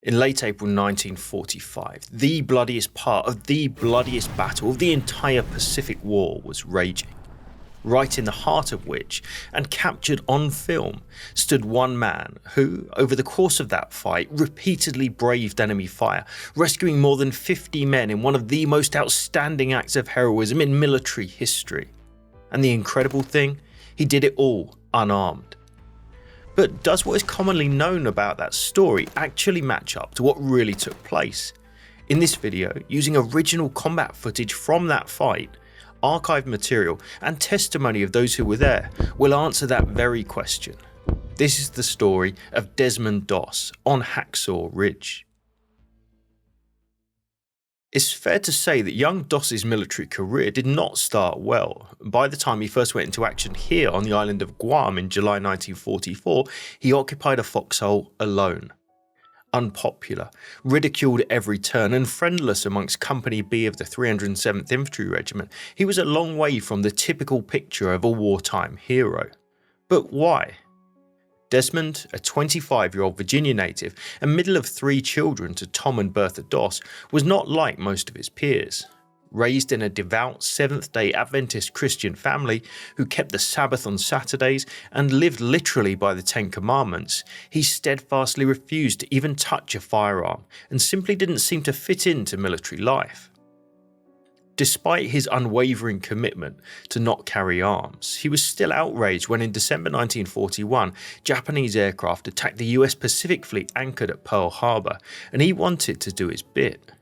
In late April 1945, the bloodiest part of the bloodiest battle of the entire Pacific War was raging. Right in the heart of which, and captured on film, stood one man who, over the course of that fight, repeatedly braved enemy fire, rescuing more than 50 men in one of the most outstanding acts of heroism in military history. And the incredible thing, he did it all unarmed. But does what is commonly known about that story actually match up to what really took place? In this video, using original combat footage from that fight, archived material and testimony of those who were there, we'll answer that very question. This is the story of Desmond Doss on Hacksaw Ridge. It's fair to say that young Doss's military career did not start well. By the time he first went into action here on the island of Guam in July 1944, he occupied a foxhole alone. Unpopular, ridiculed at every turn and friendless amongst Company B of the 307th Infantry Regiment, he was a long way from the typical picture of a wartime hero. But why? Desmond, a 25-year-old Virginia native and middle of 3 children to Tom and Bertha Doss, was not like most of his peers. Raised in a devout Seventh-day Adventist Christian family who kept the Sabbath on Saturdays and lived literally by the Ten Commandments, he steadfastly refused to even touch a firearm and simply didn't seem to fit into military life. Despite his unwavering commitment to not carry arms, he was still outraged when in December 1941, Japanese aircraft attacked the US Pacific Fleet anchored at Pearl Harbor, and he wanted to do his bit.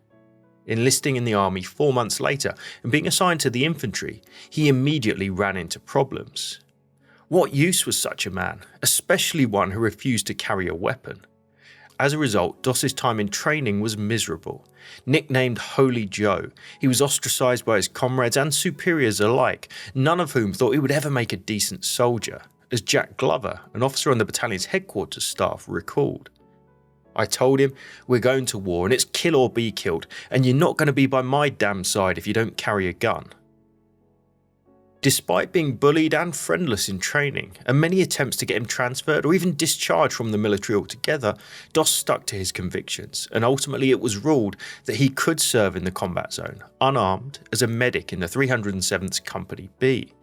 Enlisting in the army 4 months later and being assigned to the infantry, he immediately ran into problems. What use was such a man, especially one who refused to carry a weapon? As a result, Doss's time in training was miserable. Nicknamed Holy Joe, he was ostracized by his comrades and superiors alike, none of whom thought he would ever make a decent soldier, as Jack Glover, an officer on the battalion's headquarters staff, recalled. I told him, we're going to war and it's kill or be killed, and you're not going to be by my damn side if you don't carry a gun. Despite being bullied and friendless in training, and many attempts to get him transferred or even discharged from the military altogether, Doss stuck to his convictions, and ultimately it was ruled that he could serve in the combat zone, unarmed, as a medic in the 307th Company B.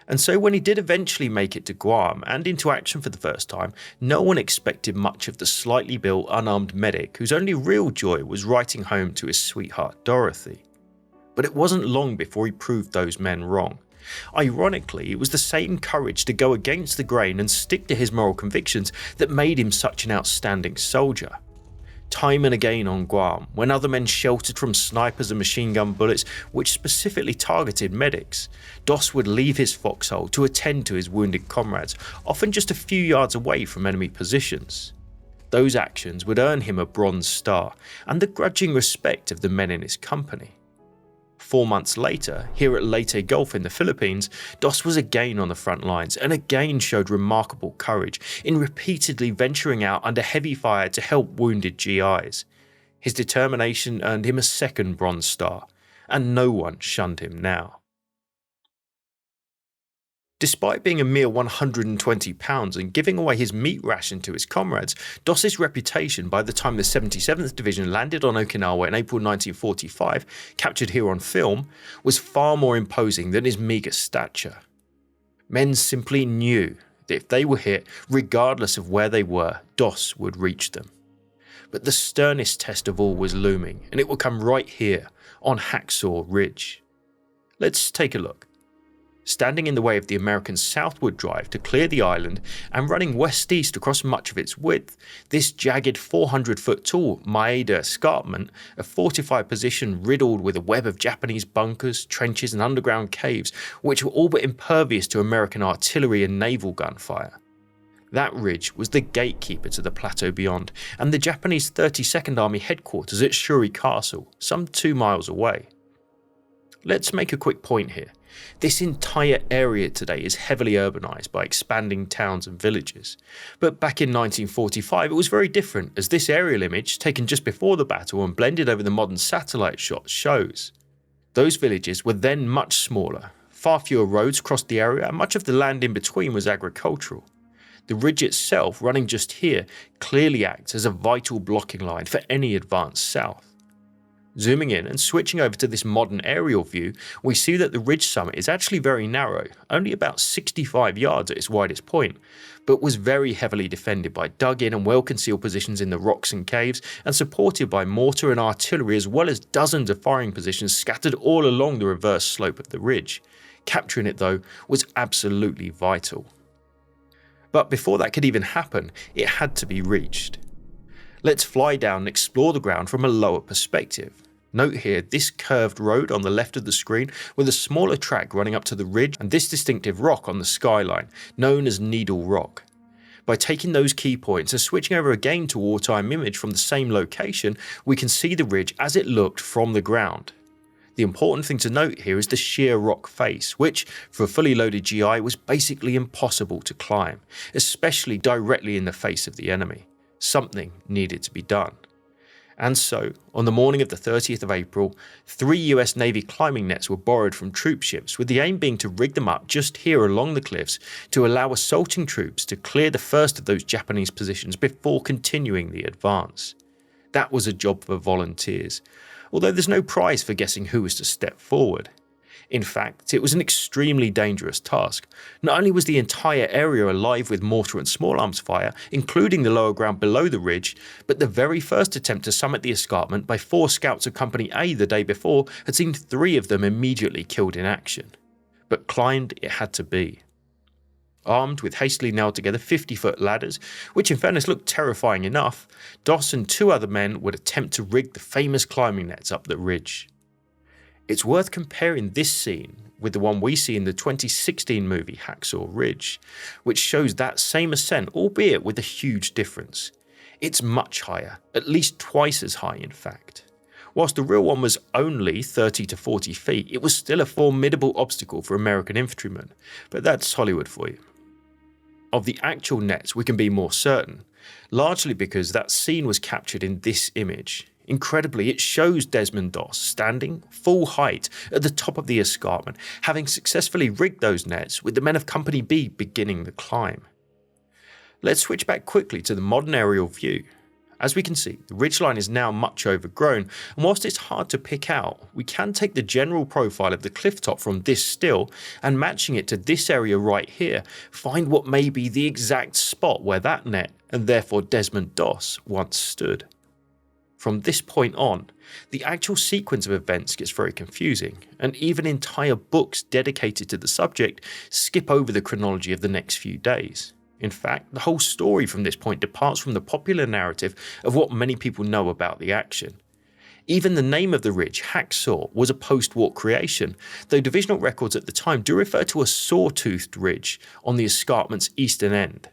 And so when he did eventually make it to Guam and into action for the first time, no one expected much of the slightly built unarmed medic whose only real joy was writing home to his sweetheart Dorothy. But it wasn't long before he proved those men wrong. Ironically, it was the same courage to go against the grain and stick to his moral convictions that made him such an outstanding soldier. Time and again on Guam, when other men sheltered from snipers and machine gun bullets which specifically targeted medics, Doss would leave his foxhole to attend to his wounded comrades, often just a few yards away from enemy positions. Those actions would earn him a Bronze Star and the grudging respect of the men in his company. 4 months later, here at Leyte Gulf in the Philippines, Doss was again on the front lines and again showed remarkable courage in repeatedly venturing out under heavy fire to help wounded GIs. His determination earned him a second Bronze Star, and no one shunned him now. Despite being a mere 120 pounds and giving away his meat ration to his comrades, Doss's reputation by the time the 77th Division landed on Okinawa in April 1945, captured here on film, was far more imposing than his meagre stature. Men simply knew that if they were hit, regardless of where they were, Doss would reach them. But the sternest test of all was looming, and it would come right here on Hacksaw Ridge. Let's take a look. Standing in the way of the American southward drive to clear the island and running west-east across much of its width, this jagged 400-foot-tall Maeda escarpment, a fortified position riddled with a web of Japanese bunkers, trenches and underground caves which were all but impervious to American artillery and naval gunfire. That ridge was the gatekeeper to the plateau beyond and the Japanese 32nd Army headquarters at Shuri Castle, some 2 miles away. Let's make a quick point here. This entire area today is heavily urbanized by expanding towns and villages. But back in 1945 it was very different, as this aerial image, taken just before the battle and blended over the modern satellite shots, shows. Those villages were then much smaller, far fewer roads crossed the area and much of the land in between was agricultural. The ridge itself, running just here, clearly acts as a vital blocking line for any advance south. Zooming in and switching over to this modern aerial view, we see that the ridge summit is actually very narrow, only about 65 yards at its widest point, but was very heavily defended by dug-in and well-concealed positions in the rocks and caves, and supported by mortar and artillery, as well as dozens of firing positions scattered all along the reverse slope of the ridge. Capturing it, though, was absolutely vital. But before that could even happen, it had to be reached. Let's fly down and explore the ground from a lower perspective. Note here this curved road on the left of the screen with a smaller track running up to the ridge and this distinctive rock on the skyline, known as Needle Rock. By taking those key points and switching over again to a wartime image from the same location, we can see the ridge as it looked from the ground. The important thing to note here is the sheer rock face, which, for a fully loaded GI, was basically impossible to climb, especially directly in the face of the enemy. Something needed to be done. And so, on the morning of the 30th of April, 3 US Navy climbing nets were borrowed from troop ships, with the aim being to rig them up just here along the cliffs to allow assaulting troops to clear the first of those Japanese positions before continuing the advance. That was a job for volunteers, although there's no prize for guessing who was to step forward. In fact, it was an extremely dangerous task. Not only was the entire area alive with mortar and small arms fire, including the lower ground below the ridge, but the very first attempt to summit the escarpment by 4 scouts of Company A the day before had seen 3 of them immediately killed in action. But climbed it had to be. Armed with hastily nailed together 50-foot ladders, which in fairness looked terrifying enough, Doss and 2 other men would attempt to rig the famous climbing nets up the ridge. It's worth comparing this scene with the one we see in the 2016 movie Hacksaw Ridge, which shows that same ascent, albeit with a huge difference. It's much higher, at least twice as high in fact. Whilst the real one was only 30 to 40 feet, it was still a formidable obstacle for American infantrymen, but that's Hollywood for you. Of the actual nets we can be more certain, largely because that scene was captured in this image. Incredibly, it shows Desmond Doss standing full height at the top of the escarpment, having successfully rigged those nets with the men of Company B beginning the climb. Let's switch back quickly to the modern aerial view. As we can see, the ridgeline is now much overgrown, and whilst it's hard to pick out, we can take the general profile of the cliff top from this still and matching it to this area right here, find what may be the exact spot where that net, and therefore Desmond Doss, once stood. From this point on, the actual sequence of events gets very confusing, and even entire books dedicated to the subject skip over the chronology of the next few days. In fact, the whole story from this point departs from the popular narrative of what many people know about the action. Even the name of the ridge, Hacksaw, was a post-war creation, though divisional records at the time do refer to a saw-toothed ridge on the escarpment's eastern end.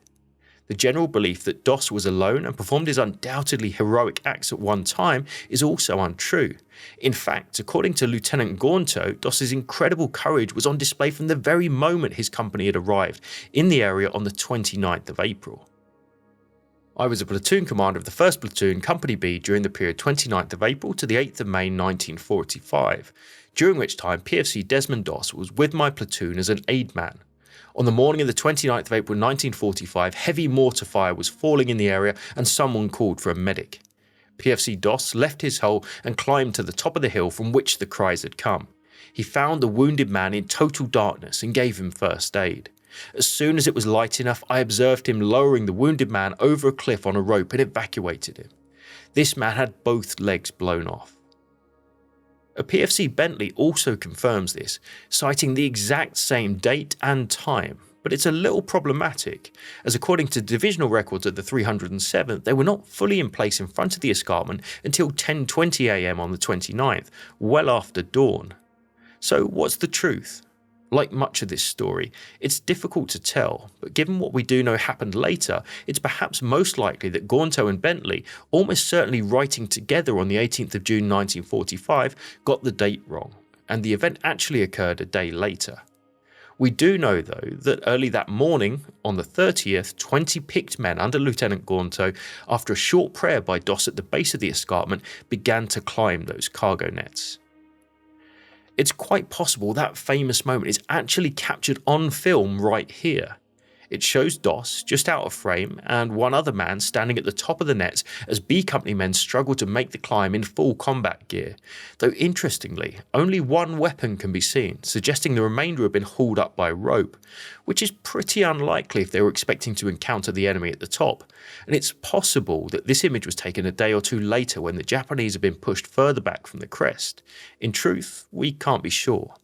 The general belief that Doss was alone and performed his undoubtedly heroic acts at one time is also untrue. In fact, according to Lieutenant Gaunto, Doss's incredible courage was on display from the very moment his company had arrived in the area on the 29th of April. I was a platoon commander of the 1st Platoon, Company B, during the period 29th of April to the 8th of May 1945, during which time PFC Desmond Doss was with my platoon as an aid man. On the morning of the 29th of April 1945, heavy mortar fire was falling in the area and someone called for a medic. PFC Doss left his hole and climbed to the top of the hill from which the cries had come. He found the wounded man in total darkness and gave him first aid. As soon as it was light enough, I observed him lowering the wounded man over a cliff on a rope and evacuated him. This man had both legs blown off. A PFC Bentley also confirms this, citing the exact same date and time, but it's a little problematic, as according to divisional records of the 307th, they were not fully in place in front of the escarpment until 10:20 AM on the 29th, well after dawn. So what's the truth? Like much of this story, it's difficult to tell, but given what we do know happened later, it's perhaps most likely that Gaunto and Bentley, almost certainly writing together on the 18th of June 1945, got the date wrong, and the event actually occurred a day later. We do know, though, that early that morning, on the 30th, 20 picked men under Lieutenant Gaunto, after a short prayer by Doss at the base of the escarpment, began to climb those cargo nets. It's quite possible that famous moment is actually captured on film right here. It shows Doss just out of frame and one other man standing at the top of the nets as B Company men struggle to make the climb in full combat gear, though interestingly, only one weapon can be seen, suggesting the remainder have been hauled up by rope, which is pretty unlikely if they were expecting to encounter the enemy at the top, and it's possible that this image was taken a day or two later when the Japanese had been pushed further back from the crest. In truth, we can't be sure.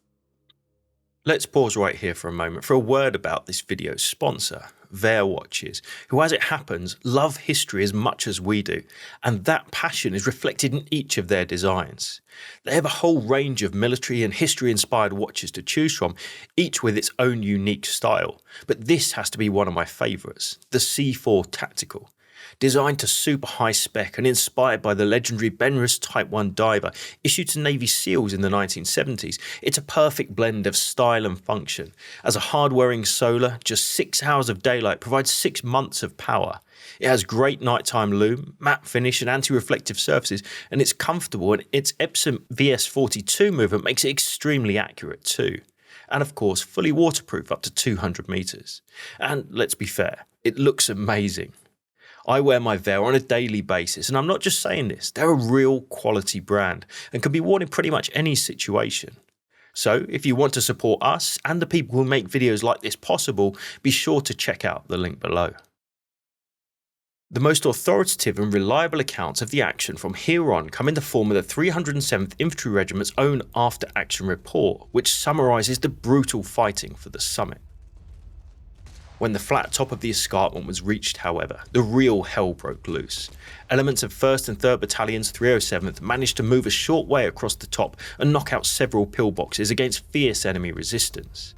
Let's pause right here for a moment for a word about this video's sponsor, Their Watches, who as it happens love history as much as we do, and that passion is reflected in each of their designs. They have a whole range of military and history-inspired watches to choose from, each with its own unique style, but this has to be one of my favourites, the C4 Tactical. Designed to super high spec and inspired by the legendary Benrus Type 1 diver issued to Navy SEALs in the 1970s, it's a perfect blend of style and function. As a hard-wearing solar, just 6 hours of daylight provides 6 months of power. It has great nighttime lume, matte finish and anti-reflective surfaces, and it's comfortable, and its Epson VS42 movement makes it extremely accurate too. And of course, fully waterproof up to 200 meters. And let's be fair, it looks amazing. I wear my Veil on a daily basis, and I'm not just saying this, they're a real quality brand and can be worn in pretty much any situation. So if you want to support us and the people who make videos like this possible, be sure to check out the link below. The most authoritative and reliable accounts of the action from here on come in the form of the 307th Infantry Regiment's own after-action report, which summarises the brutal fighting for the summit. When the flat top of the escarpment was reached, however, the real hell broke loose. Elements of 1st and 3rd Battalions 307th managed to move a short way across the top and knock out several pillboxes against fierce enemy resistance.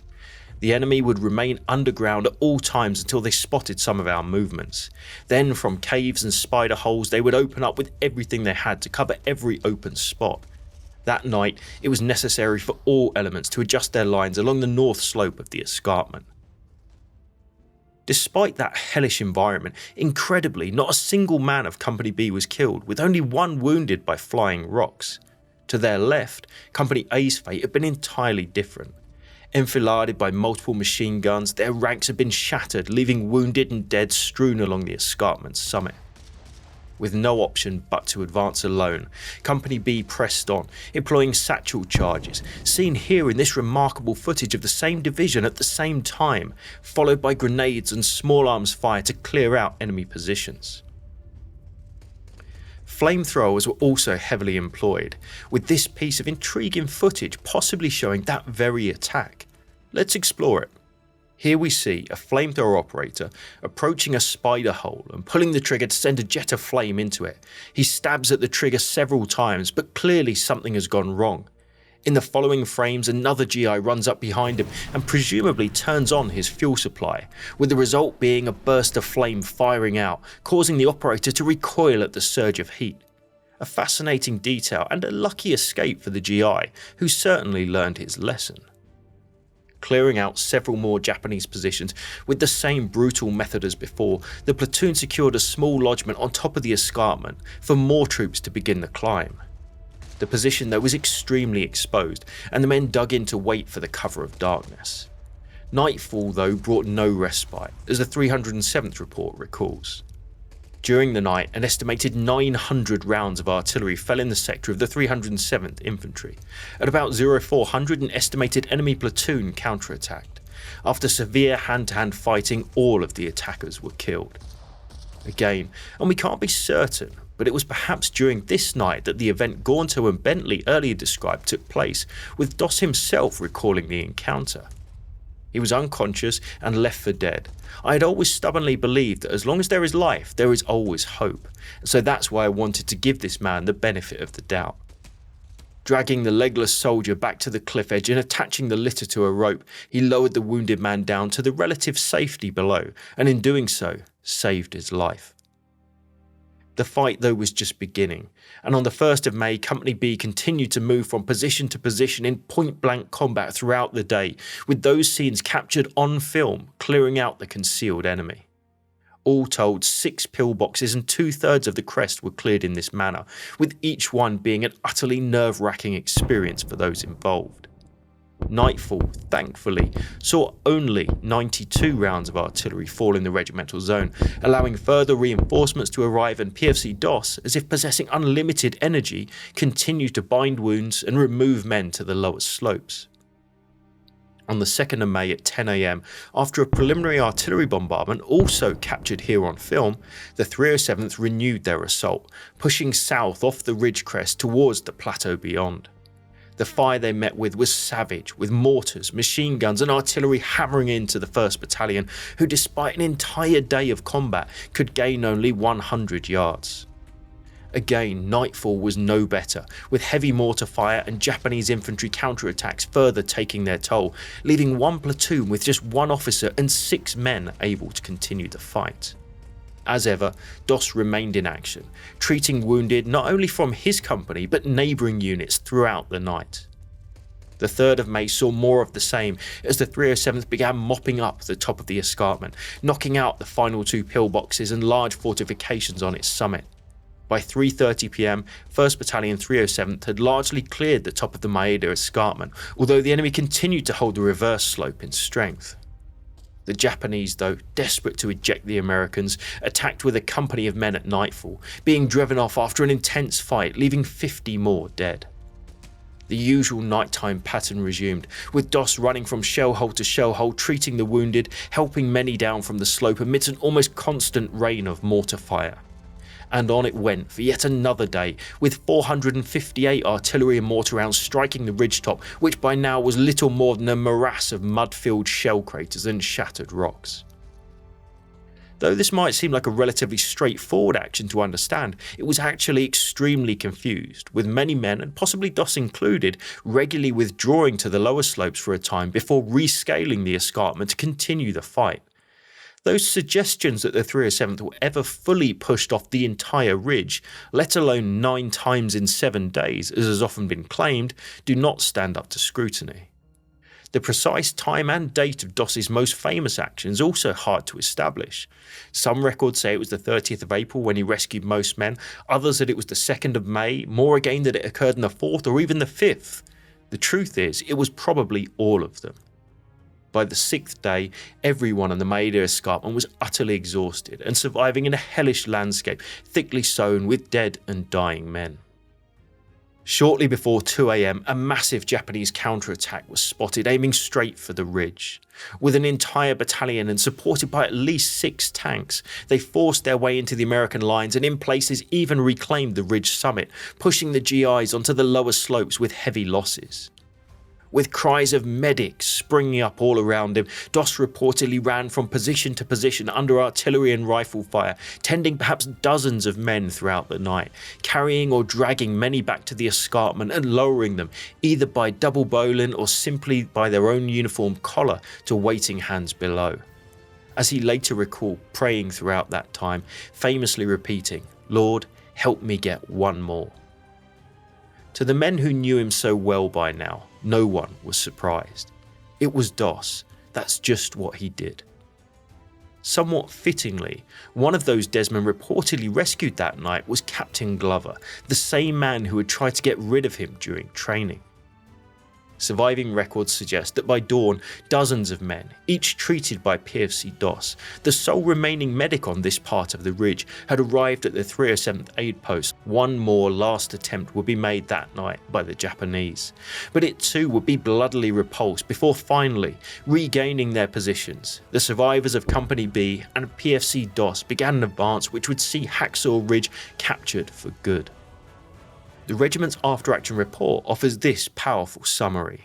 The enemy would remain underground at all times until they spotted some of our movements. Then from caves and spider holes they would open up with everything they had to cover every open spot. That night it was necessary for all elements to adjust their lines along the north slope of the escarpment. Despite that hellish environment, incredibly, not a single man of Company B was killed, with only one wounded by flying rocks. To their left, Company A's fate had been entirely different. Enfiladed by multiple machine guns, their ranks had been shattered, leaving wounded and dead strewn along the escarpment's summit. With no option but to advance alone, Company B pressed on, employing satchel charges, seen here in this remarkable footage of the same division at the same time, followed by grenades and small arms fire to clear out enemy positions. Flamethrowers were also heavily employed, with this piece of intriguing footage possibly showing that very attack. Let's explore it. Here we see a flamethrower operator approaching a spider hole and pulling the trigger to send a jet of flame into it. He stabs at the trigger several times, but clearly something has gone wrong. In the following frames, another GI runs up behind him and presumably turns on his fuel supply, with the result being a burst of flame firing out, causing the operator to recoil at the surge of heat. A fascinating detail and a lucky escape for the GI, who certainly learned his lesson. Clearing out several more Japanese positions with the same brutal method as before, the platoon secured a small lodgement on top of the escarpment for more troops to begin the climb. The position though was extremely exposed, and the men dug in to wait for the cover of darkness. Nightfall though brought no respite, as the 307th report recalls. During the night, an estimated 900 rounds of artillery fell in the sector of the 307th Infantry. At about 0400, an estimated enemy platoon counterattacked. After severe hand-to-hand fighting, all of the attackers were killed. Again, and we can't be certain, but it was perhaps during this night that the event Gaunter and Bentley earlier described took place, with Doss himself recalling the encounter. He was unconscious and left for dead. I had always stubbornly believed that as long as there is life, there is always hope, and so that's why I wanted to give this man the benefit of the doubt. Dragging the legless soldier back to the cliff edge and attaching the litter to a rope, he lowered the wounded man down to the relative safety below, and in doing so, saved his life. The fight though was just beginning, and on the 1st of May, Company B continued to move from position to position in point-blank combat throughout the day, with those scenes captured on film, clearing out the concealed enemy. All told, 6 pillboxes and 2/3 of the crest were cleared in this manner, with each one being an utterly nerve-wracking experience for those involved. Nightfall, thankfully, saw only 92 rounds of artillery fall in the regimental zone, allowing further reinforcements to arrive, and PFC Doss, as if possessing unlimited energy, continued to bind wounds and remove men to the lower slopes. On the 2nd of May at 10 AM, after a preliminary artillery bombardment also captured here on film, the 307th renewed their assault, pushing south off the ridge crest towards the plateau beyond. The fire they met with was savage, with mortars, machine guns and artillery hammering into the 1st Battalion, who despite an entire day of combat could gain only 100 yards. Again, nightfall was no better, with heavy mortar fire and Japanese infantry counterattacks further taking their toll, leaving one platoon with just one officer and 6 men able to continue the fight. As ever, Doss remained in action, treating wounded not only from his company but neighbouring units throughout the night. The 3rd of May saw more of the same as the 307th began mopping up the top of the escarpment, knocking out the final 2 pillboxes and large fortifications on its summit. By 3:30 PM, 1st Battalion 307th had largely cleared the top of the Maeda escarpment, although the enemy continued to hold the reverse slope in strength. The Japanese, though, desperate to eject the Americans, attacked with a company of men at nightfall, being driven off after an intense fight, leaving 50 more dead. The usual nighttime pattern resumed, with Doss running from shell hole to shell hole, treating the wounded, helping many down from the slope amidst an almost constant rain of mortar fire. And on it went for yet another day, with 458 artillery and mortar rounds striking the ridgetop, which by now was little more than a morass of mud-filled shell craters and shattered rocks. Though this might seem like a relatively straightforward action to understand, it was actually extremely confused, with many men, and possibly Doss included, regularly withdrawing to the lower slopes for a time before rescaling the escarpment to continue the fight. Those suggestions that the 307th were ever fully pushed off the entire ridge, let alone 9 times in 7 days, as has often been claimed, do not stand up to scrutiny. The precise time and date of Doss's most famous action is also hard to establish. Some records say it was the 30th of April when he rescued most men, others that it was the 2nd of May, more again that it occurred on the 4th or even the 5th. The truth is, it was probably all of them. By the 6th day, everyone on the Maeda escarpment was utterly exhausted and surviving in a hellish landscape thickly sown with dead and dying men. Shortly before 2 AM, a massive Japanese counterattack was spotted aiming straight for the ridge. With an entire battalion and supported by at least 6 tanks, they forced their way into the American lines and in places even reclaimed the ridge summit, pushing the GIs onto the lower slopes with heavy losses. With cries of medics springing up all around him, Doss reportedly ran from position to position under artillery and rifle fire, tending perhaps dozens of men throughout the night, carrying or dragging many back to the escarpment and lowering them, either by double bowline or simply by their own uniform collar, to waiting hands below. As he later recalled praying throughout that time, famously repeating, "Lord, help me get one more." To the men who knew him so well by now, no one was surprised. It was Doss. That's just what he did. Somewhat fittingly, one of those Desmond reportedly rescued that night was Captain Glover, the same man who had tried to get rid of him during training. Surviving records suggest that by dawn, dozens of men, each treated by PFC Doss, the sole remaining medic on this part of the ridge, had arrived at the 307th aid post. One more last attempt would be made that night by the Japanese, but it too would be bloodily repulsed before finally regaining their positions. The survivors of Company B and PFC Doss began an advance which would see Hacksaw Ridge captured for good. The regiment's after-action report offers this powerful summary.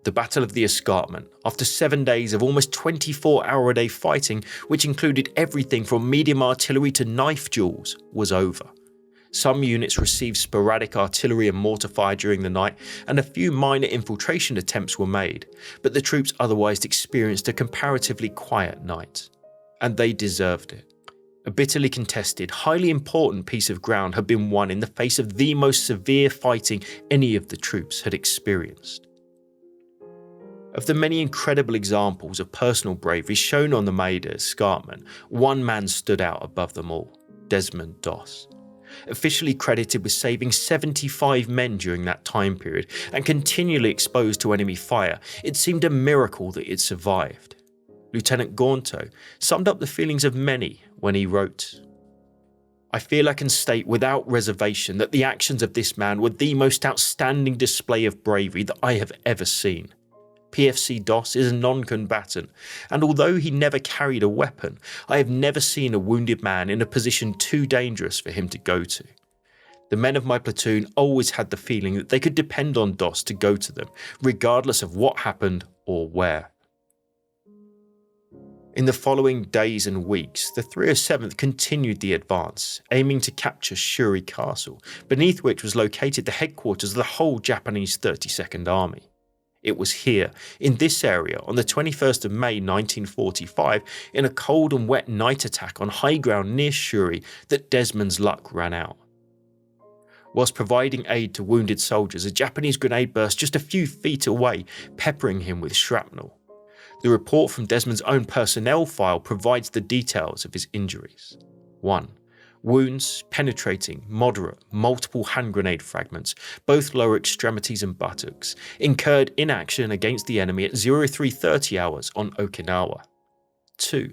The Battle of the Escarpment, after 7 days of almost 24-hour-a-day fighting, which included everything from medium artillery to knife duels, was over. Some units received sporadic artillery and mortar fire during the night, and a few minor infiltration attempts were made, but the troops otherwise experienced a comparatively quiet night. And they deserved it. A bitterly contested, highly important piece of ground had been won in the face of the most severe fighting any of the troops had experienced. Of the many incredible examples of personal bravery shown on the Maeda escarpment, one man stood out above them all: Desmond Doss. Officially credited with saving 75 men during that time period and continually exposed to enemy fire, it seemed a miracle that it survived. Lieutenant Gaunto summed up the feelings of many when he wrote, "I feel I can state without reservation that the actions of this man were the most outstanding display of bravery that I have ever seen. PFC Doss is a non-combatant, and although he never carried a weapon, I have never seen a wounded man in a position too dangerous for him to go to. The men of my platoon always had the feeling that they could depend on Doss to go to them, regardless of what happened or where." In the following days and weeks, the 307th continued the advance, aiming to capture Shuri Castle, beneath which was located the headquarters of the whole Japanese 32nd Army. It was here, in this area, on the 21st of May 1945, in a cold and wet night attack on high ground near Shuri, that Desmond's luck ran out. Whilst providing aid to wounded soldiers, a Japanese grenade burst just a few feet away, peppering him with shrapnel. The report from Desmond's own personnel file provides the details of his injuries. 1. Wounds, penetrating, moderate, multiple hand grenade fragments, both lower extremities and buttocks, incurred in action against the enemy at 0330 hours on Okinawa. 2.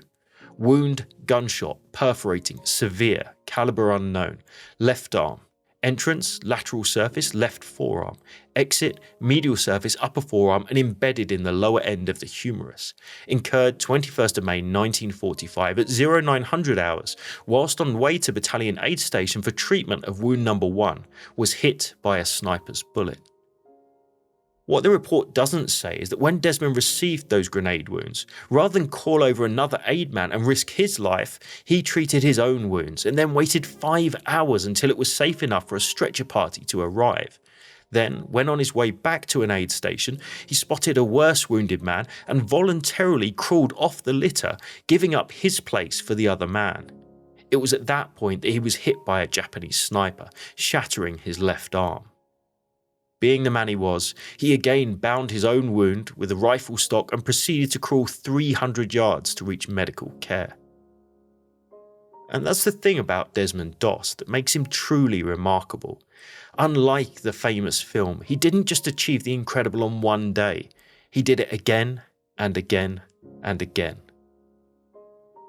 Wound, gunshot, perforating, severe, caliber unknown, left arm. Entrance, lateral surface, left forearm. Exit, medial surface, upper forearm and embedded in the lower end of the humerus. Incurred 21st of May 1945 at 0900 hours, whilst on way to battalion aid station for treatment of wound number 1, was hit by a sniper's bullet. What the report doesn't say is that when Desmond received those grenade wounds, rather than call over another aid man and risk his life, he treated his own wounds and then waited 5 hours until it was safe enough for a stretcher party to arrive. Then, when on his way back to an aid station, he spotted a worse wounded man and voluntarily crawled off the litter, giving up his place for the other man. It was at that point that he was hit by a Japanese sniper, shattering his left arm. Being the man he was, he again bound his own wound with a rifle stock and proceeded to crawl 300 yards to reach medical care. And that's the thing about Desmond Doss that makes him truly remarkable. Unlike the famous film, he didn't just achieve the incredible on one day, he did it again and again and again.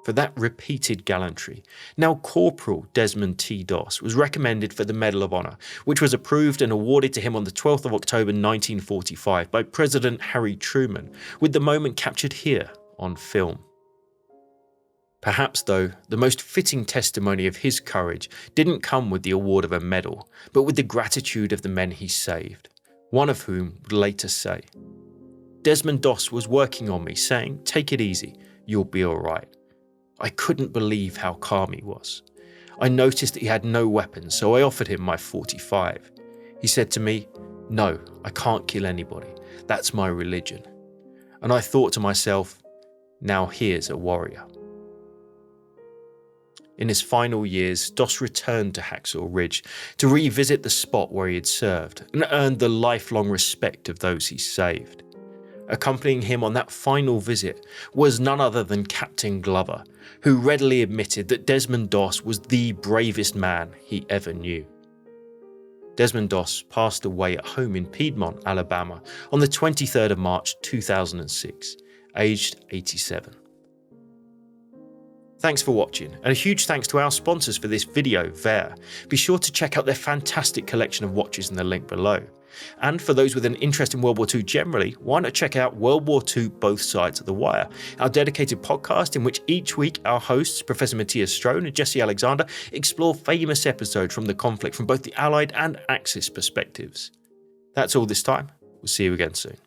For that repeated gallantry, now Corporal Desmond T. Doss was recommended for the Medal of Honor, which was approved and awarded to him on the 12th of October 1945 by President Harry Truman, with the moment captured here on film. Perhaps, though, the most fitting testimony of his courage didn't come with the award of a medal, but with the gratitude of the men he saved, one of whom would later say, "Desmond Doss was working on me, saying, 'Take it easy, you'll be alright.' I couldn't believe how calm he was. I noticed that he had no weapons, so I offered him my .45. He said to me, 'No, I can't kill anybody. That's my religion.' And I thought to myself, now here's a warrior." In his final years, Doss returned to Hacksaw Ridge to revisit the spot where he had served and earned the lifelong respect of those he saved. Accompanying him on that final visit was none other than Captain Glover, who readily admitted that Desmond Doss was the bravest man he ever knew. Desmond Doss passed away at home in Piedmont, Alabama on the 23rd of March 2006, aged 87. Thanks for watching, and a huge thanks to our sponsors for this video, Ver. Be sure to check out their fantastic collection of watches in the link below. And for those with an interest in World War II generally, why not check out World War II Both Sides of the Wire, our dedicated podcast in which each week our hosts, Professor Matthias Strone and Jesse Alexander, explore famous episodes from the conflict from both the Allied and Axis perspectives. That's all this time. We'll see you again soon.